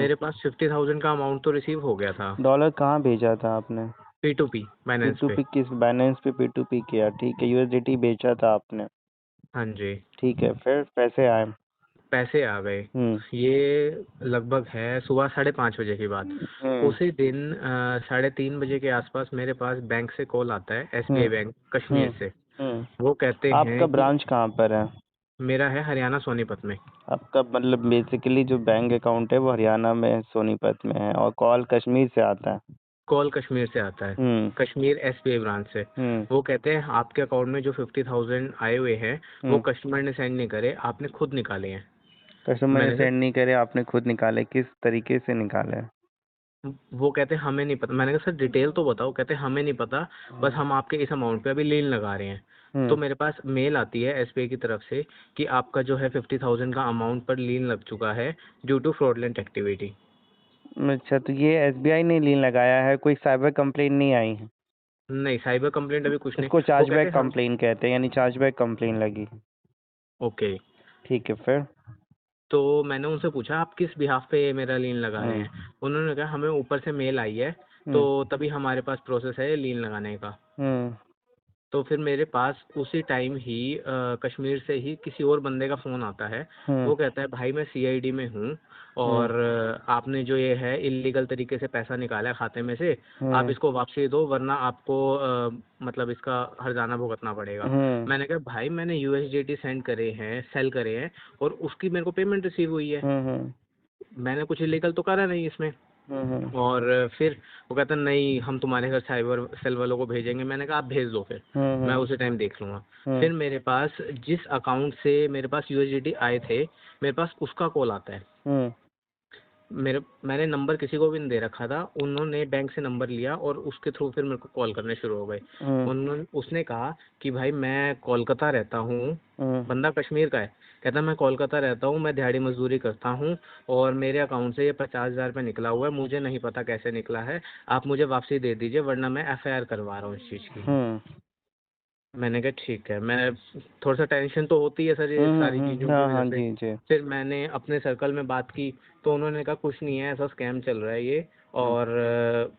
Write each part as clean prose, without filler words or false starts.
मेरे पास 50,000 का अमाउंट तो रिसीव हो गया था। डॉलर कहाँ भेजा था आपने? P2P बाइनेंस पे। P2P किस बाइनेंस पे P2P किया? ठीक है, USDT बेचा था आपने। हाँ जी। ठीक है, फिर पैसे आए? पैसे आ गए। हम्म ये लगभग है सुबह 5:30 बजे की बात। हम्म उसी दिन 3:30 बजे के आसपास मेरे पास बैंक से कॉल आता है, हम्म SBI बैंक हम्म कश्मीर से। हम्म वो कहते आपका हैं कि ब्रांच कहाँ पर है? मेरा है हरियाणा सोनीपत में। आपका मतलब बेसिकली जो बैंक अकाउंट है वो हरियाणा में है, सोनीपत में है, और कॉल कश्मीर से आता है। कॉल कश्मीर से आता है, हम्म कश्मीर SBI ब्रांच से। हम्म वो कहते हैं आपके अकाउंट में जो 50,000 आए हुए हैं वो हम्म कस्टमर ने सेंड नहीं करे, आपने खुद निकाले हैं। कस्टमर ने मैंने सेंड नहीं करे, आपने खुद निकाले? किस तरीके से निकाले? वो कहते हैं हमें नहीं पता। मैंने कहा सर डिटेल तो बताओ। कहते हैं हमें नहीं पता, बस हम आपके इस अमाउंट पे अभी लीन लगा रहे हैं। तो हम्म मेरे पास मेल आती है SBI की तरफ से कि आपका जो है 50,000 का अमाउंट पर लीन लग चुका है ड्यू टू फ्रॉडलेंट एक्टिविटी। अच्छा, तो ये SBI ने लीन लगाया है, कोई साइबर कंप्लेन नहीं आई है? नहीं, साइबर कंप्लेंट अभी कुछ नहीं। इसको वो कहते चार्जबैक हैं हम। कंप्लेन कहते हैं, यानी चार्जबैक कंप्लेन लगी। ओके। ठीक है, फिर? तो मैंने उनसे पूछा आप किस बिहाफ पे मेरा लीन लगा रहे हम्म हैं। उन्होंने कहा हमें ऊपर से मेल आई है, तो हम्म तभी हमारे पास प्रोसेस है लीन लगाने का। हम्म तो फिर मेरे पास उसी टाइम ही कश्मीर से ही किसी और बंदे का फ़ोन आता है। हम्म वो कहता है भाई मैं CID में हूँ हम्म और आपने जो ये है इलीगल तरीके से पैसा निकाला है खाते में से, आप हम्म इसको वापसी दो वरना आपको मतलब इसका हर्जाना भुगतना पड़ेगा। हम्म मैंने कहा भाई मैंने USDT सेंड करे हैं, सेल करे हैं, और उसकी मेरे को पेमेंट रिसीव हुई है। हम्म मैंने कुछ इलीगल तो करा नहीं इसमें। हम्म और फिर वो कहता नहीं हम तुम्हारे घर साइबर सेल वालों को भेजेंगे। मैंने कहा आप भेज दो फिर, मैं हम्म उसी टाइम देख लूँगा। हम्म फिर मेरे पास जिस अकाउंट से मेरे पास USDT आए थे, मेरे पास उसका कॉल आता है। हम्म मैंने नंबर किसी को भी नहीं दे रखा था, उन्होंने बैंक से नंबर लिया और उसके थ्रू फिर मेरे को कॉल करने शुरू हो गए। उसने कहा कि भाई मैं कोलकाता रहता हूँ। हम्म बंदा कश्मीर का है। कहता मैं कोलकाता रहता हूँ, मैं दिहाड़ी मजदूरी करता हूँ और मेरे अकाउंट से ये 50,000 रुपये निकला हुआ है, मुझे नहीं पता कैसे निकला है, आप मुझे वापसी दे दीजिए वरना मैं FIR करवा रहा हूँ इस चीज़ की। मैंने कहा ठीक है। मैं थोड़ा सा टेंशन तो होती है सर ये सारी चीज़ों की हाँ वजह हाँ, से। जी जी। फिर मैंने अपने सर्कल में बात की, तो उन्होंने कहा कुछ नहीं है, ऐसा स्कैम चल रहा है ये, हम्म और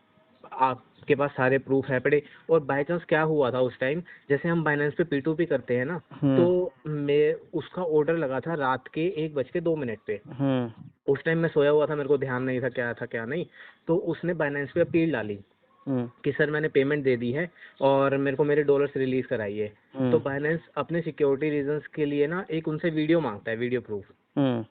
आपके पास सारे प्रूफ है पड़े। और बाय चांस क्या हुआ था उस टाइम, जैसे हम बाइनेंस पे P2P करते हैं ना, तो हम्म मैं उसका ऑर्डर लगा था रात के 1:02 पे। हम्म उस टाइम मैं सोया हुआ था, मेरे को ध्यान नहीं था क्या नहीं। तो उसने बाइनेंस पे अपील डाली हम्म कि सर मैंने पेमेंट दे दी है और मेरे को मेरे डॉलर्स रिलीज कराइए। तो हम्म बाइनेंस अपने सिक्योरिटी रीजंस के लिए ना एक उनसे वीडियो मांगता है, वीडियो प्रूफ, हम्म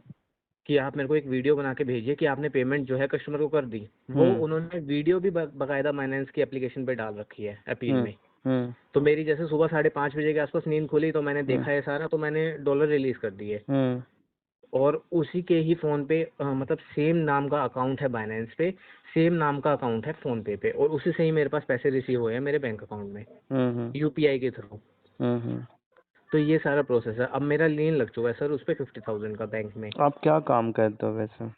कि आप मेरे को एक वीडियो बना के भेजिए कि आपने पेमेंट जो है कस्टमर को कर दी। वो हम्म उन्होंने वीडियो भी बाकायदा बाइनेंस की एप्लीकेशन पे डाल रखी है अपील हम्म में। हम्म तो मेरी जैसे सुबह 5:30 बजे के आसपास नींद खुली तो मैंने हम्म देखा है सारा, तो मैंने डॉलर रिलीज कर दिए। हम्म और उसी के ही फ़ोन पे मतलब सेम नाम का अकाउंट है बाइनेंस पे, सेम नाम का अकाउंट है फ़ोन पे और उसी से ही मेरे पास पैसे रिसीव हुए हैं मेरे बैंक अकाउंट में, हम्म UPI के थ्रू। हम्म। तो ये सारा प्रोसेस है। अब मेरा लीन लग चुका है सर उस पे 50,000 का बैंक में। आप क्या काम करते हो वैसे?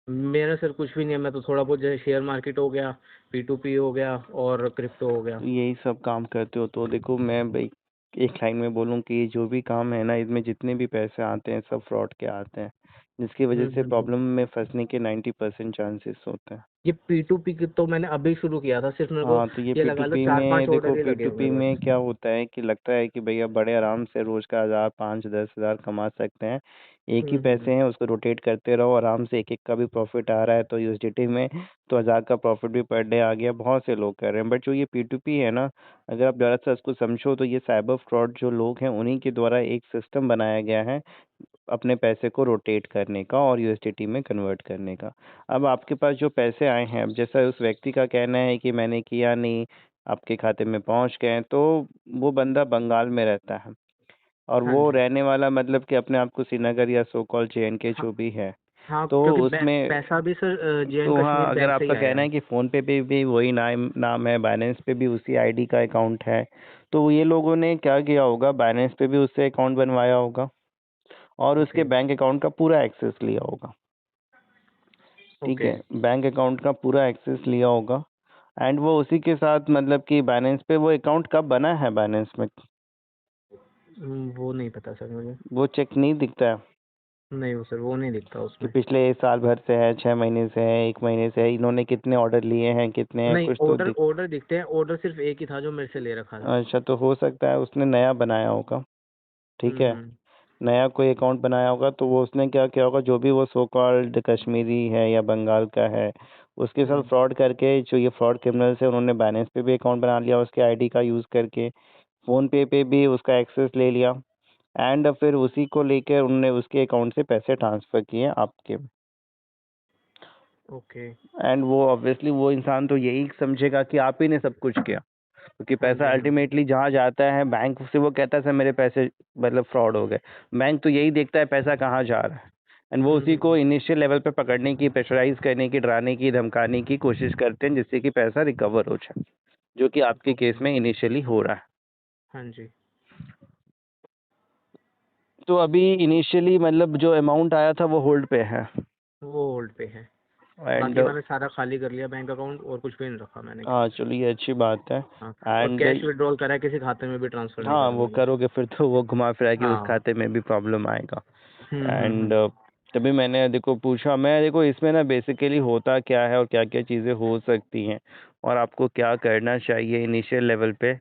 मेरा सर कुछ भी नहीं है, मैं तो थोड़ा बहुत जैसे शेयर मार्केट हो गया, P2P हो गया और क्रिप्टो हो गया। तो यही सब काम करते हो तो देखो, मैं भाई एक लाइन में बोलूँ कि ये जो भी काम है ना, इसमें जितने भी पैसे आते हैं सब फ्रॉड के आते हैं, जिसकी वजह से हम्म। प्रॉब्लम में फंसने के 90% चांसेस होते हैं। ये P2P की तो मैंने अभी शुरू किया था, सिर्फ मेरे को हाँ, तो ये ये लगा लो P2P चार में पांच देखो, ऑर्डर ही लगे P2P होंगे में बस। क्या होता है कि लगता है कि भैया बड़े आराम से रोज का 1000 5 10,000 कमा सकते हैं। एक ही पैसे हम्म। हैं, उसको रोटेट करते रहो आराम से, एक एक का भी प्रॉफिट आ रहा है, तो यूएसडीटी में तो 1000 का प्रॉफिट भी पर डे आ गया, बहुत से लोग कर रहे हैं। बट जो ये P2P है ना, अगर आप ज़रा सा इसको समझो तो ये साइबर फ्रॉड जो लोग हैं उन्हीं के द्वारा एक सिस्टम बनाया गया है अपने पैसे को रोटेट करने का और यूएसडीटी में कन्वर्ट करने का। अब आपके पास जो पैसे आए हैं, अब जैसा उस व्यक्ति का कहना है कि मैंने किया नहीं, आपके खाते में पहुंच गए हैं, तो वो बंदा बंगाल में रहता है और हाँ वो जी। रहने वाला मतलब कि अपने आप को श्रीनगर या सो कॉल्ड JNK हाँ जो भी है, हाँ, तो क्योंकि उसमें पैसा भी सर JN तो हाँ, कश्मीर अगर बैंक से ही आपका आया कहना है है। कि फ़ोन पे भी वही नाम नाम है, बाइनेंस पे भी उसी आईडी का अकाउंट है, तो ये लोगों ने क्या किया होगा, बाइनेंस पे भी उससे अकाउंट बनवाया होगा और उसके ओके। बैंक अकाउंट का पूरा एक्सेस लिया होगा। ठीक ओके। है, बैंक अकाउंट का पूरा एक्सेस लिया होगा एंड वो उसी के साथ मतलब कि बाइनेंस पे वो अकाउंट कब बना है बाइनेंस में, वो नहीं पता सर मुझे। वो चेक नहीं दिखता है। नहीं वो सर वो नहीं दिखता कि उसमें। पिछले साल भर से है, 6 महीने से है, 1 महीने से है, इन्होंने कितने ऑर्डर लिए हैं, कितने हैं, नहीं कुछ तो ऑर्डर दिख। ऑर्डर दिखते हैं, ऑर्डर सिर्फ एक ही था जो मेरे से ले रखा था। अच्छा, तो हो सकता है उसने नया बनाया होगा। ठीक है, हम्म। नया कोई अकाउंट बनाया होगा, तो वो उसने क्या किया होगा, जो भी वो सो कॉल्ड कश्मीरी है या बंगाल का है, उसके साथ हम्म। फ्रॉड करके, जो ये फ्रॉड क्रिमिनल्स है, उन्होंने बाइनेंस पे भी अकाउंट बना लिया उसके आईडी का यूज़ करके, फ़ोन पे भी उसका एक्सेस ले लिया, एंड फिर उसी को लेकर उन्होंने उसके अकाउंट से पैसे ट्रांसफ़र किए आपके। ओके। एंड वो ऑब्वियसली वो इंसान तो यही समझेगा कि आप ही ने सब कुछ किया, क्योंकि हाँ पैसा जी हाँ जी। अल्टीमेटली जहाँ जाता है बैंक से, वो कहता है सर मेरे पैसे मतलब फ्रॉड हो गए। बैंक तो यही देखता है पैसा कहाँ जा रहा है, एंड वो उसी को हम्म। इनिशियल लेवल पे पकड़ने की, प्रेशराइज करने की, डराने की, धमकाने की कोशिश करते हैं, जिससे कि पैसा रिकवर हो जाए, जो कि आपके केस ओके। में इनिशियली हो रहा है। हाँ जी। तो अभी इनिशियली मतलब जो अमाउंट आया था वो होल्ड पे है। वो होल्ड पे है। एंड बाकी मैंने सारा खाली कर लिया बैंक अकाउंट, और कुछ भी नहीं रखा मैंने। हाँ, चलिए अच्छी बात है। हाँ। और एंड कैश विड्रॉल करा है, किसी खाते में भी ट्रांसफर नहीं हाँ, करा वो मैंने। करोगे फिर तो वो घुमा फिरा के उस हाँ। खाते में भी प्रॉब्लम आएगा। एंड हम्म। तभी मैंने देखो पूछा, मैं देखो इसमें ना बेसिकली होता क्या है और क्या क्या चीज़ें हो सकती हैं और आपको क्या करना चाहिए इनिशियल लेवल पे।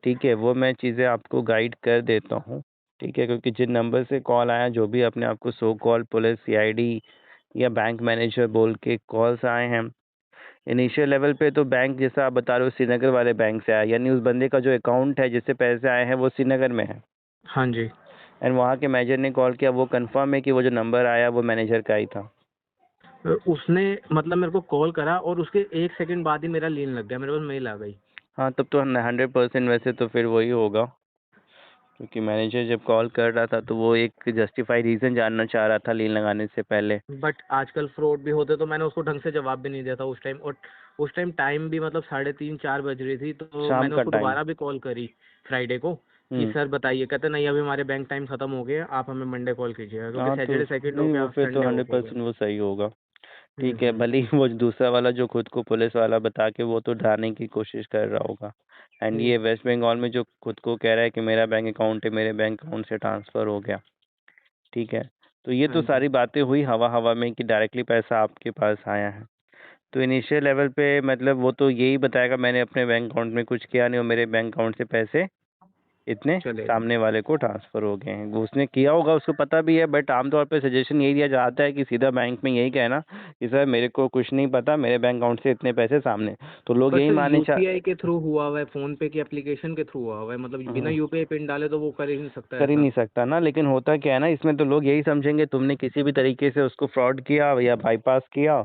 ठीक है, वो मैं चीज़ें आपको गाइड कर देता हूँ। ठीक है, क्योंकि जिन नंबर से कॉल आया, जो भी अपने आप को सो कॉल पुलिस, सीआईडी या बैंक मैनेजर बोल के कॉल्स आए हैं, इनिशियल लेवल पे तो बैंक जैसा आप बता रहे हो श्रीनगर वाले बैंक से आया, यानी उस बंदे का जो अकाउंट है जिससे पैसे आए हैं वो श्रीनगर में है, हाँ जी। एंड वहाँ के मैनेजर ने कॉल किया, वो कंफर्म है कि वो जो नंबर आया वो मैनेजर का ही था। उसने मतलब मेरे को कॉल करा, और उसके 1 सेकंड बाद ही मेरा लीन लग गया, मेरे पास मेल आ गई। हाँ, तब तो 100% वैसे तो फिर वही होगा, क्योंकि मैनेजर जब कॉल कर रहा था तो वो एक जस्टिफाई रीज़न जानना चाह रहा था लीन लगाने से पहले। बट आजकल फ्रॉड भी होते, तो मैंने उसको ढंग से जवाब भी नहीं दिया था उस टाइम। और उस टाइम टाइम भी मतलब 3:30 4 बज रही थी, तो शाम मैंने का उसको टाइम। दोबारा भी कॉल करी फ्राइडे को, कि हम्म। सर बताइए। कहते नहीं, अभी हमारे बैंक टाइम खत्म हो गए, आप हमें मंडे कॉल कीजिएगा, क्योंकि हाँ, तो सैटरडे सेकंड हो नहीं, वो गया, फिर तो संडे हंड्रेड ऑफ हो गया। परसेंट वो सही होगा। ठीक है, भले ही वो दूसरा वाला जो खुद को पुलिस वाला बता के वो तो डराने की कोशिश कर रहा होगा, एंड ये वेस्ट बंगाल में जो खुद को कह रहा है कि मेरा बैंक अकाउंट है, मेरे बैंक अकाउंट से ट्रांसफ़र हो गया। ठीक है, तो ये हाँ तो जी। सारी बातें हुई हवा हवा में कि डायरेक्टली पैसा आपके पास आया है। तो इनिशियल लेवल पे मतलब वो तो यही बताएगा मैंने अपने बैंक अकाउंट में कुछ किया नहीं और मेरे बैंक अकाउंट से पैसे इतने चले गए। सामने वाले को ट्रांसफ़र हो गए हैं। वो उसने किया होगा, उसको पता भी है, बट आमतौर पे सजेशन यही दिया जाता है कि सीधा बैंक में यही कहना कि सर मेरे को कुछ नहीं पता, मेरे बैंक अकाउंट से इतने पैसे सामने। तो लोग पर यही सर मानने चा यूपीआई के थ्रू हुआ हुआ है, फोन पे की एप्लीकेशन के थ्रू हुआ हुआ है, मतलब बिना हम्म, यूपीआई पिन डाले तो वो कर ही नहीं सकता कर ही ऐसा। नहीं सकता ना, लेकिन होता क्या है ना, इसमें तो लोग यही समझेंगे तुमने किसी भी तरीके से उसको फ्रॉड किया या बाईपास किया,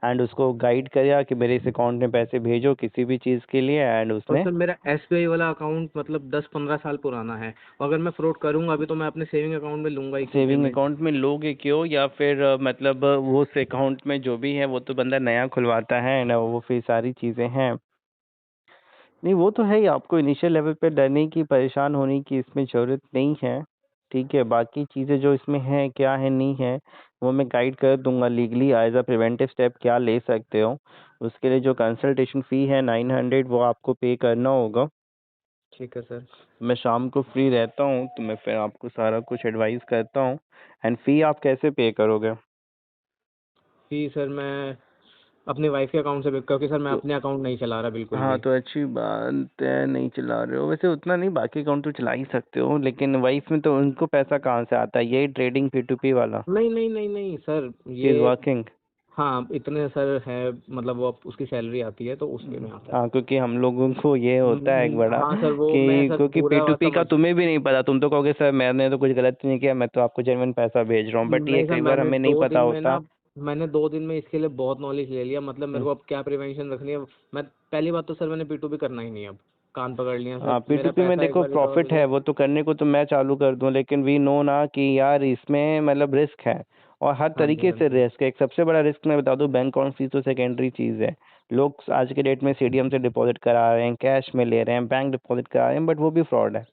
एंड उसको गाइड किया कि मेरे इस अकाउंट में पैसे भेजो किसी भी चीज़ के लिए, एंड और उसने सर मेरा एसबीआई वाला अकाउंट मतलब 10 15 साल पुराना है, और अगर मैं फ्रॉड करूंगा अभी, तो मैं अपने सेविंग अकाउंट में लूंगा ही क्यों सेविंग पेमेंट। अकाउंट में लोगे क्यों, या फिर मतलब वो उस अकाउंट में जो भी है वो तो बंदा नया खुलवाता है ना, वो फिर सारी चीज़ें हैं। नहीं, वो तो है ही, आपको इनिशियल लेवल पे डरने की, परेशान होने की इसमें ज़रूरत नहीं है। ठीक है, बाकी चीज़ें जो इसमें हैं, क्या है, नहीं है, वो मैं गाइड कर दूँगा legally as a preventive step क्या ले सकते हो। उसके लिए जो कंसल्टेशन फ़ी है 900, वो आपको पे करना होगा। ठीक है सर। मैं शाम को फ्री रहता हूँ, तो मैं फिर आपको सारा कुछ एडवाइस करता हूँ। एंड फ़ी आप कैसे पे करोगे? फी सर मैं अपनी वाइफ के अकाउंट से क्योंकि सर मैं तो अपने अकाउंट नहीं चला रहा बिल्कुल हाँ, भी। तो अच्छी बात है, नहीं चला रहे हो। वैसे उतना नहीं, बाकी अकाउंट तो चला ही सकते हो, लेकिन वाइफ में तो उनको पैसा कहाँ से आता है? यही ट्रेडिंग P2P वाला? नहीं नहीं नहीं नहीं सर, शी इज़ ये वर्किंग? हाँ इतने सर है, मतलब वो उसकी सैलरी आती है तो उसके में आता है। हाँ, क्योंकि हम लोगों को ये होता है एक बड़ा हाँ सर, वो मैं कि सर क्योंकि पूरा P2P का समझ। तुम्हें भी नहीं पता, तुम तो कहोगे सर मैंने तो कुछ गलत नहीं किया, मैं तो आपको जेन्युइन पैसा भेज रहा हूँ, बट ये नहीं सर, कई बार मैंने हमें नहीं दो पता दिन में होता। ना मैंने 2 दिन में इसके लिए बहुत नॉलेज ले लिया, मतलब मेरे हम्म। को अब क्या प्रिवेंशन रखनी है। मैं पहली बात तो सर मैंने P2P करना ही नहीं अब, कान पकड़ लिया सर, हाँ, मेरा P2P में पैसा एक देखो बार रिकवर हो प्रॉफिट है, जाए। वो तो करने को तो मैं चालू कर दूं, लेकिन वी नो ना कि यार इसमें मतलब रिस्क है, और हर हाँ जी तरीके हाँ से जी। रिस्क है। एक सबसे बड़ा रिस्क मैं बता दूं, बैंक अकाउंट फीस तो सेकेंडरी चीज़ है। लोग आज के डेट में सीडीएम से डिपॉजिट करा रहे हैं, कैश में ले रहे हैं, बैंक डिपॉजिट करा रहे हैं, बट वो भी फ्रॉड है,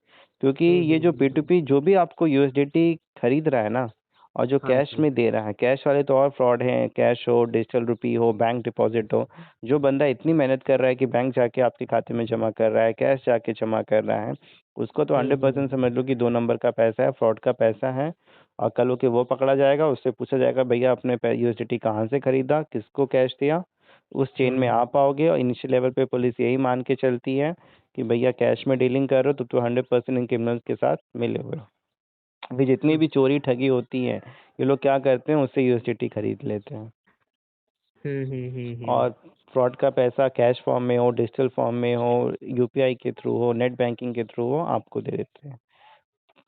क्योंकि ये जो P2P जो भी आपको यूएसडीटी खरीद रहा है ना, और जो हाँ कैश जी। में दे रहा है, कैश वाले तो और फ्रॉड हैं, कैश हो, डिजिटल रुपी हो, बैंक डिपॉजिट हो। जो बंदा इतनी मेहनत कर रहा है कि बैंक जाके आपके खाते में जमा कर रहा है, कैश जाके जमा कर रहा है, उसको तो 100% हम्म। समझ लो कि 2 नंबर का पैसा है, फ्रॉड का पैसा है। और कल होके वो पकड़ा जाएगा, उससे पूछा जाएगा भैया आपने यूएसडीटी कहाँ से खरीदा, किसको कैश दिया। उस चेन में आप आओगे और इनिशियल लेवल पे पुलिस यही मान के चलती है कि भैया कैश में डीलिंग कर रहे हो तो 100% इन क्रिमिनल्स के साथ मिले हुए हो। अभी जितनी भी चोरी ठगी होती है ये लोग क्या करते हैं, उससे यूएसडीटी खरीद लेते हैं और फ्रॉड का पैसा कैश फॉर्म में हो, डिजिटल फॉर्म में हो, यूपीआई के थ्रू हो, नेट बैंकिंग के थ्रू हो, आपको दे देते हैं।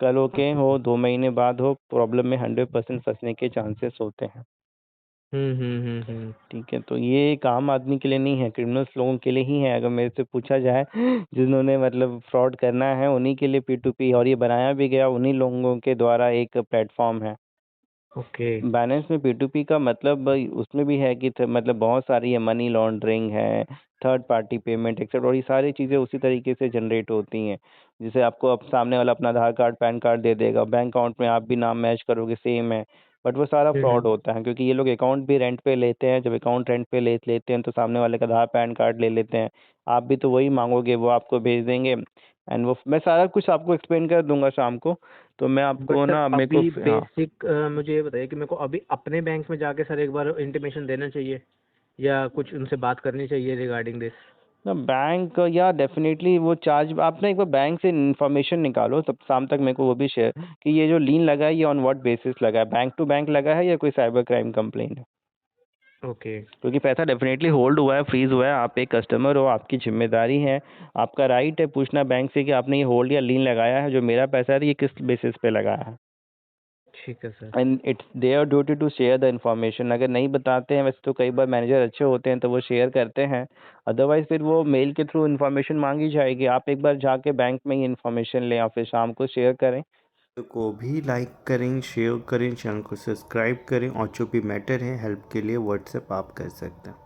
कल होके हो, 2 महीने बाद हो, प्रॉब्लम में 100% फंसने के चांसेस होते हैं। ठीक है, तो ये एक आम आदमी के लिए नहीं है, क्रिमिनल्स लोगों के लिए ही है। अगर मेरे से पूछा जाए जिन्होंने मतलब फ्रॉड करना है उन्हीं के लिए P2P, और ये बनाया भी गया उन्हीं लोगों के द्वारा एक प्लेटफॉर्म है। ओके। बाइनेंस में P2P का मतलब उसमें भी है कि मतलब बहुत सारी है, मनी लॉन्ड्रिंग है, थर्ड पार्टी पेमेंट एक्सेट्रा, और ये सारी चीज़ें उसी तरीके से जनरेट होती हैं। जैसे आपको अब सामने वाला अपना आधार कार्ड पैन कार्ड दे देगा, बैंक अकाउंट में आप भी नाम मैच करोगे सेम है, बट वो सारा फ्रॉड होता है क्योंकि ये लोग अकाउंट भी रेंट पे लेते हैं। जब अकाउंट रेंट पे लेते हैं तो सामने वाले का आधार पैन कार्ड ले लेते हैं, आप भी तो वही मांगोगे, वो आपको भेज देंगे। एंड वो मैं सारा कुछ आपको एक्सप्लेन कर दूंगा शाम को, तो मैं आपको बट ना मेरे को अभी हाँ। बेसिक मुझे ये बताइए कि मेरे को अभी अपने बैंक में जाके सर एक बार इंटीमेशन देना चाहिए या कुछ उनसे बात करनी चाहिए रिगार्डिंग दिस? ना बैंक या डेफिनेटली वो चार्ज आप ना एक बार बैंक से इन्फॉर्मेशन निकालो, तब शाम तक मेरे को वो भी शेयर कि ये जो लीन लगा है ये ऑन व्हाट बेसिस लगा है, बैंक टू बैंक लगा है या कोई साइबर क्राइम कंप्लेन है। ओके। क्योंकि पैसा डेफिनेटली होल्ड हुआ है, फ्रीज हुआ है, आप एक कस्टमर हो, आपकी जिम्मेदारी है, आपका राइट है पूछना बैंक से कि आपने ये होल्ड या लीन लगाया है, जो मेरा पैसा है ये किस बेसिस पे लगाया है। ठीक है sir. And it's their duty to share the information. अगर नहीं बताते हैं, वैसे तो कई बार मैनेजर अच्छे होते हैं तो वो शेयर करते हैं, अदरवाइज फिर वो मेल के थ्रू इन्फॉर्मेशन मांगी जाएगी। आप एक बार जाके बैंक में ही इन्फॉर्मेशन लें और फिर शाम को शेयर करें। तो को भी लाइक करें, शेयर करें, चैनल को सब्सक्राइब करें और जो भी मैटर है हेल्प के लिए व्हाट्सएप आप कर सकते हैं।